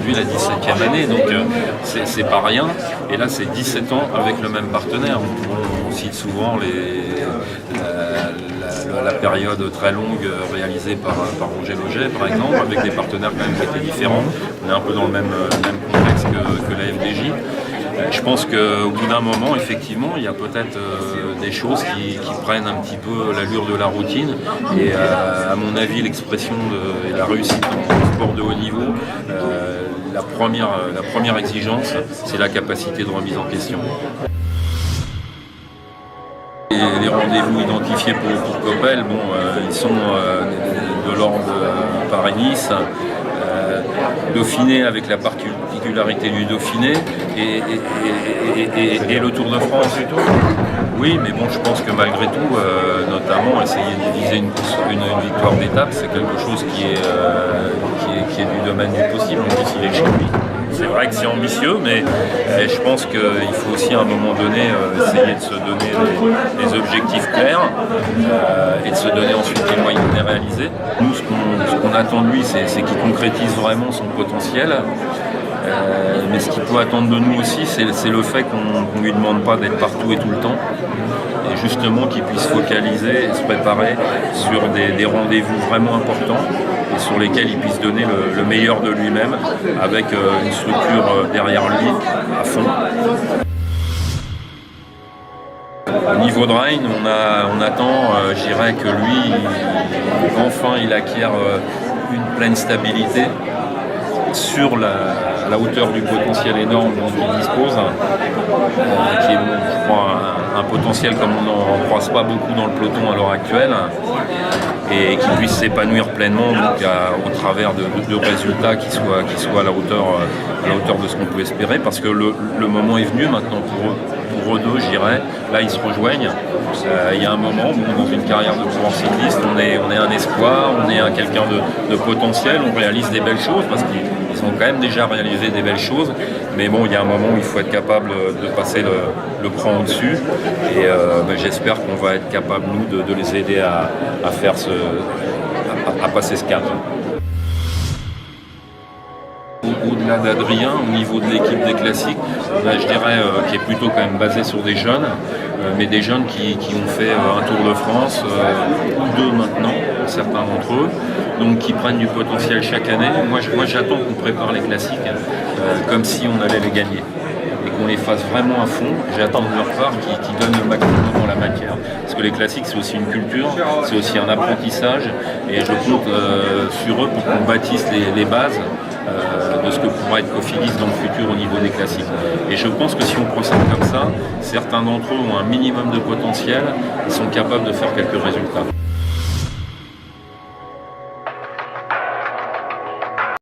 aujourd'hui la 17e année, donc c'est pas rien. Et là, c'est 17 ans avec le même partenaire. On cite souvent la période très longue réalisée par Roger Loget, par exemple, avec des partenaires quand même qui étaient différents. On est un peu dans le même contexte que la FDJ. Je pense qu'au bout d'un moment, effectivement, il y a peut-être des choses qui prennent un petit peu l'allure de la routine. Et à mon avis, l'expression de la réussite en sport de haut niveau, la première exigence, c'est la capacité de remise en question. Et les rendez-vous identifiés pour Coppel, ils sont de l'ordre de Paris-Nice, Dauphiné avec la particularité du Dauphiné et le Tour de France. Oui, mais je pense que malgré tout, notamment essayer de viser une victoire d'étape, c'est quelque chose qui est du domaine du possible, même s'il est chez lui. C'est vrai que c'est ambitieux, mais je pense qu'il faut aussi à un moment donné essayer de se donner des objectifs clairs et de se donner ensuite les moyens de les réaliser. Nous, ce qu'on attend de lui, c'est qu'il concrétise vraiment son potentiel. Mais ce qu'il peut attendre de nous aussi, c'est le fait qu'on ne lui demande pas d'être partout et tout le temps. Et justement qu'il puisse focaliser et se préparer sur des rendez-vous vraiment importants et sur lesquels il puisse donner le meilleur de lui-même avec une structure derrière lui à fond. Au niveau de Rein, on attend, je dirais que lui, enfin il acquiert une pleine stabilité sur la hauteur du potentiel énorme dont il dispose, qui est, je crois, un potentiel comme on n'en croise pas beaucoup dans le peloton à l'heure actuelle, et qui puisse s'épanouir pleinement au travers de résultats qui soient à la hauteur de ce qu'on peut espérer, parce que le moment est venu maintenant pour eux deux, je dirais. Là, ils se rejoignent. Il y a un moment où, dans une carrière de coureur cycliste, on est un espoir, on est quelqu'un de potentiel, on réalise des belles choses, parce qu'ils ont quand même déjà réalisé des belles choses. Mais il y a un moment où il faut être capable de passer le cran au-dessus. Et j'espère qu'on va être capable, nous, de les aider à faire à passer ce cap. Au-delà d'Adrien, au niveau de l'équipe des classiques, je dirais qui est plutôt quand même basée sur des jeunes, mais des jeunes qui ont fait un Tour de France, ou deux maintenant, certains d'entre eux, donc qui prennent du potentiel chaque année. Moi j'attends qu'on prépare les classiques comme si on allait les gagner, et qu'on les fasse vraiment à fond. J'attends de leur part qu'ils donnent le maximum dans la matière. Parce que les classiques, c'est aussi une culture, c'est aussi un apprentissage, et je compte sur eux pour qu'on bâtisse les bases de ce que pourra être Cofidis dans le futur au niveau des classiques. Et je pense que si on procède comme ça, certains d'entre eux ont un minimum de potentiel et sont capables de faire quelques résultats.